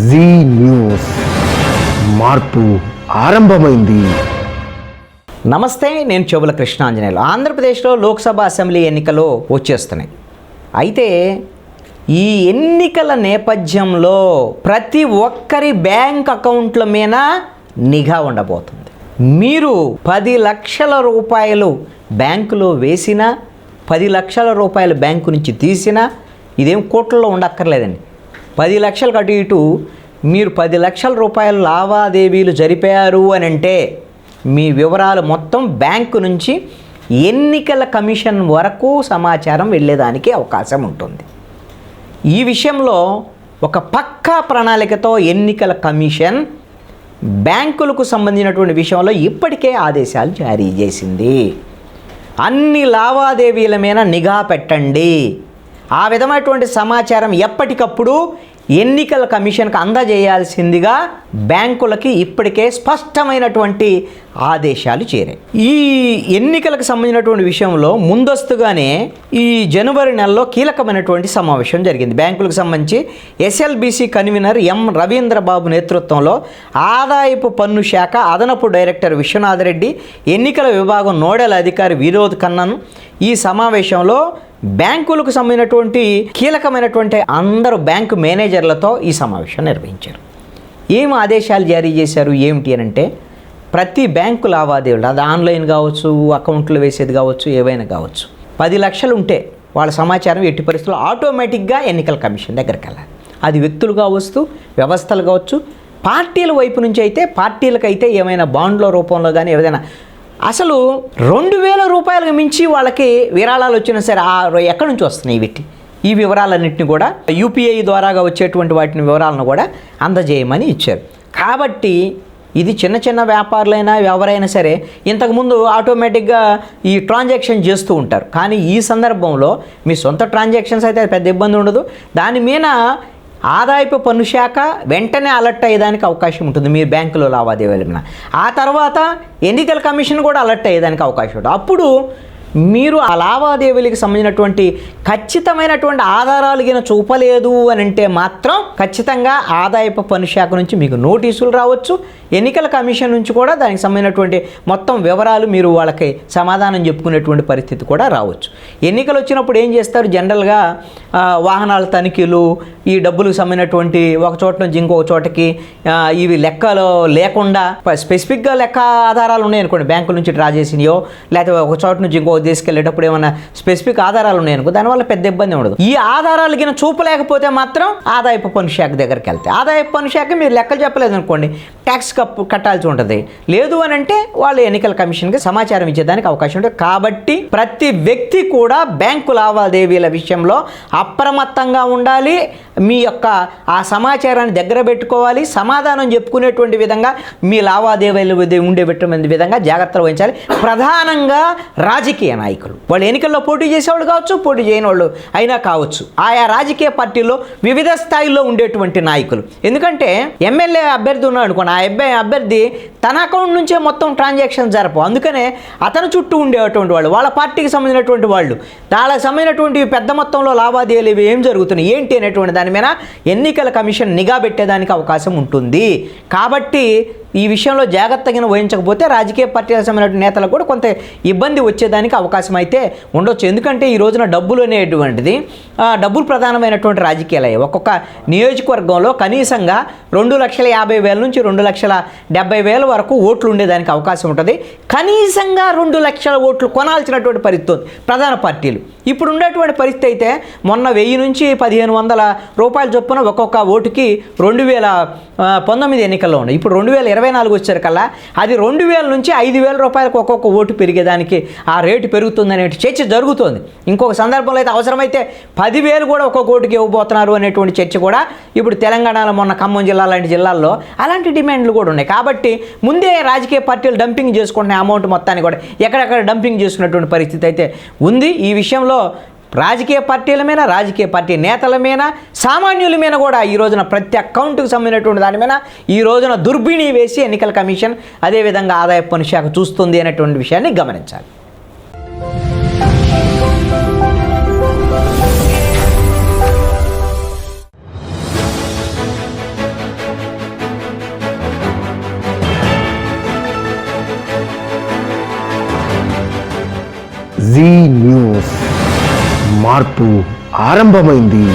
G news, మార్పు ఆరంభమైంది. నమస్తే, నేను చెవుల కృష్ణాంజనేయులు. ఆంధ్రప్రదేశ్లో లోక్సభ అసెంబ్లీ ఎన్నికలు వచ్చేస్తున్నాయి. అయితే ఈ ఎన్నికల నేపథ్యంలో ప్రతి ఒక్కరి బ్యాంక్ అకౌంట్ల మీద నిఘా ఉండబోతుంది. మీరు 10 లక్షల రూపాయలు బ్యాంకులో వేసినా, 10 లక్షల రూపాయలు బ్యాంకు నుంచి తీసినా, ఇదేం కోట్లలో ఉండక్కర్లేదండి. 10 లక్షలకు అటు ఇటు మీరు 10 లక్షల రూపాయల లావాదేవీలు జరిపారు అని అంటే మీ వివరాలు మొత్తం బ్యాంకు నుంచి ఎన్నికల కమిషన్ వరకు సమాచారం వెళ్ళేదానికి అవకాశం ఉంటుంది. ఈ విషయంలో ఒక పక్కా ప్రణాళికతో ఎన్నికల కమిషన్ బ్యాంకులకు సంబంధించినటువంటి విషయంలో ఇప్పటికే ఆదేశాలు జారీ చేసింది. అన్ని లావాదేవీల మీద నిఘా పెట్టండి. ఆ విధమైనటువంటి సమాచారం ఎప్పటికప్పుడు ఎన్నికల కమిషన్కి అందజేయాల్సిందిగా బ్యాంకులకి ఇప్పటికే స్పష్టమైనటువంటి ఆదేశాలు చేరాయి. ఈ ఎన్నికలకు సంబంధించినటువంటి విషయంలో ముందస్తుగానే ఈ జనవరి నెలలో కీలకమైనటువంటి సమావేశం జరిగింది. బ్యాంకులకు సంబంధించి ఎస్ఎల్బీసీ కన్వీనర్ ఎం రవీంద్రబాబు నేతృత్వంలో ఆదాయపు పన్ను శాఖ అదనపు డైరెక్టర్ విశ్వనాథ్ రెడ్డి, ఎన్నికల విభాగం నోడల్ అధికారి వినోద్ ఖన్నాను ఈ సమావేశంలో బ్యాంకులకు సంబంధించినటువంటి కీలకమైనటువంటి అందరూ బ్యాంకు మేనేజర్లతో ఈ సమావేశం నిర్వహించారు. ఏం ఆదేశాలు జారీ చేశారు ఏమిటి అని అంటే, ప్రతి బ్యాంకు లావాదేవీలు, అది ఆన్లైన్ కావచ్చు, అకౌంట్లో వేసేది కావచ్చు, ఏవైనా కావచ్చు, 10 లక్షలు ఉంటే వాళ్ళ సమాచారం ఎట్టి పరిస్థితుల్లో ఆటోమేటిక్గా ఎన్నికల కమిషన్ దగ్గరికి వెళ్ళాలి. అది వ్యక్తులు కావచ్చు, వ్యవస్థలు కావచ్చు, పార్టీల వైపు నుంచి అయితే పార్టీలకైతే ఏమైనా బాండ్ల రూపంలో కానీ ఏదైనా అసలు 2000 రూపాయలకు మించి వాళ్ళకి విరాళాలు వచ్చినా సరే ఎక్కడి నుంచి వస్తున్నాయి వీటి ఈ వివరాలన్నింటినీ కూడా యూపీఐ ద్వారాగా వచ్చేటువంటి వాటిని వివరాలను కూడా అందజేయమని ఇచ్చారు. కాబట్టి ఇది చిన్న చిన్న వ్యాపారులైనా ఎవరైనా సరే ఇంతకుముందు ఆటోమేటిక్గా ఈ ట్రాన్సాక్షన్ చేస్తూ ఉంటారు. కానీ ఈ సందర్భంలో మీ సొంత ట్రాన్సాక్షన్స్ అయితే పెద్ద ఇబ్బంది ఉండదు. దాని మీద ఆదాయపు పన్ను శాఖ వెంటనే అలర్ట్ అయ్యేదానికి అవకాశం ఉంటుంది మీ బ్యాంకులో లావాదేవీల. ఆ తర్వాత ఎన్నికల కమిషన్ కూడా అలర్ట్ అయ్యేదానికి అవకాశం ఉంటుంది. అప్పుడు మీరు ఆ లావాదేవీలకు సంబంధించినటువంటి ఖచ్చితమైనటువంటి ఆధారాలు గిన చూపలేదు అని అంటే మాత్రం ఖచ్చితంగా ఆదాయపు పన్ను శాఖ నుంచి మీకు నోటీసులు రావచ్చు. ఎన్నికల కమిషన్ నుంచి కూడా దానికి సంబంధించినటువంటి మొత్తం వివరాలు మీరు వాళ్ళకి సమాధానం చెప్పుకునేటువంటి పరిస్థితి కూడా రావచ్చు. ఎన్నికలు వచ్చినప్పుడు ఏం చేస్తారు, జనరల్గా వాహనాల తనిఖీలు, ఈ డబ్బులకు సంబంధించినటువంటి ఒక చోట నుంచి ఇంకొక చోటకి ఇవి లెక్కలో లేకుండా స్పెసిఫిక్గా లెక్క ఆధారాలు ఉన్నాయనుకోండి, బ్యాంకుల నుంచి డ్రా చేసినయో లేకపోతే ఒక చోట నుంచి ఇంకో తీసుకెళ్ళేటప్పుడు ఏమైనా స్పెసిఫిక్ ఆధారాలు ఉన్నాయనుకో, దానివల్ల పెద్ద ఇబ్బంది ఉండదు. ఈ ఆధారాలు గిన చూపలేకపోతే మాత్రం ఆదాయపు పన్ను శాఖ దగ్గరికి వెళ్తాయి. ఆదాయపు పన్ను శాఖ మీరు లెక్కలు చెప్పలేదు అనుకోండి, ట్యాక్స్ కట్టాల్సి ఉంటుంది. లేదు అని అంటే వాళ్ళు ఎన్నికల కమిషన్కి సమాచారం ఇచ్చేదానికి అవకాశం ఉంటుంది. కాబట్టి ప్రతి వ్యక్తి కూడా బ్యాంకు లావాదేవీల విషయంలో అప్రమత్తంగా ఉండాలి. మీ యొక్క ఆ సమాచారాన్ని దగ్గర పెట్టుకోవాలి. సమాధానం చెప్పుకునేటువంటి విధంగా మీ లావాదేవీలు ఉండేటువంటి విధంగా జాగ్రత్తలు వహించాలి. ప్రధానంగా రాజకీయ నాయకులు, వాళ్ళు ఎన్నికల్లో పోటీ చేసేవాళ్ళు కావచ్చు, పోటీ చేయని వాళ్ళు అయినా కావచ్చు, ఆయా రాజకీయ పార్టీల్లో వివిధ స్థాయిల్లో ఉండేటువంటి నాయకులు. ఎందుకంటే ఎమ్మెల్యే అభ్యర్థి ఉన్నాడు అనుకోండి, ఆ అభ్యర్థి తన అకౌంట్ నుంచే మొత్తం ట్రాన్సాక్షన్ జరపవు. అందుకనే అతను చుట్టూ ఉండేటువంటి వాళ్ళు, వాళ్ళ పార్టీకి సంబంధించినటువంటి వాళ్ళు, వాళ్ళకి సంబంధించినటువంటి పెద్ద మొత్తంలో లావాదేవీలు ఏం జరుగుతున్నాయి ఏంటి అనేటువంటి దాని మీద ఎన్నికల కమిషన్ నిఘా పెట్టేదానికి అవకాశం ఉంటుంది. కాబట్టి ఈ విషయంలో జాగ్రత్తగా వహించకపోతే రాజకీయ పార్టీలకు సంబంధించిన నేతలకు కూడా కొంత ఇబ్బంది వచ్చేదానికి అవకాశం అయితే ఉండొచ్చు. ఎందుకంటే ఈ రోజున డబ్బులు అనేటువంటిది డబ్బులు ప్రధానమైనటువంటి రాజకీయాలు. ఒక్కొక్క నియోజకవర్గంలో కనీసంగా 2,50,000 నుంచి 2,70,000 వరకు ఓట్లు ఉండేదానికి అవకాశం ఉంటుంది. కనీసంగా 2 లక్షల ఓట్లు కొనాల్సినటువంటి పరిస్థితి ఉంది ప్రధాన పార్టీలు. ఇప్పుడు ఉండేటువంటి పరిస్థితి అయితే మొన్న 1000 నుంచి 1,500 రూపాయల చొప్పున ఒక్కొక్క ఓటుకి 2019 ఎన్నికల్లో ఉన్నాయి. ఇప్పుడు 2024 వచ్చారు కల్లా అది 2,000 నుంచి 5,000 రూపాయలకు ఒక్కొక్క ఓటు పెరిగేదానికి ఆ రేటు పెరుగుతుందనే చర్చ జరుగుతోంది. ఇంకొక సందర్భంలో అయితే అవసరమైతే 10,000 కూడా ఒక్కొక్క ఓటుకి ఇవ్వబోతున్నారు అనేటువంటి చర్చ కూడా ఇప్పుడు తెలంగాణలో, మొన్న ఖమ్మం జిల్లా లాంటి జిల్లాల్లో అలాంటి డిమాండ్లు కూడా ఉన్నాయి. కాబట్టి ముందే రాజకీయ పార్టీలు డంపింగ్ చేసుకుంటున్న అమౌంట్ మొత్తాన్ని కూడా ఎక్కడెక్కడ డంపింగ్ చేసుకున్నటువంటి పరిస్థితి అయితే ఉంది. ఈ విషయంలో రాజకీయ పార్టీల మీద, రాజకీయ పార్టీ నేతల మీద, సామాన్యుల మీద కూడా ఈ రోజున ప్రతి అకౌంట్కి సంబంధించినటువంటి దాని మీద ఈ రోజున దుర్బిణి వేసి ఎన్నికల కమిషన్ అదేవిధంగా ఆదాయపు పన్ను శాఖ చూస్తుంది అనేటువంటి విషయాన్ని గమనించాలి. జీ న్యూస్ మార్పు ఆరంభమైంది.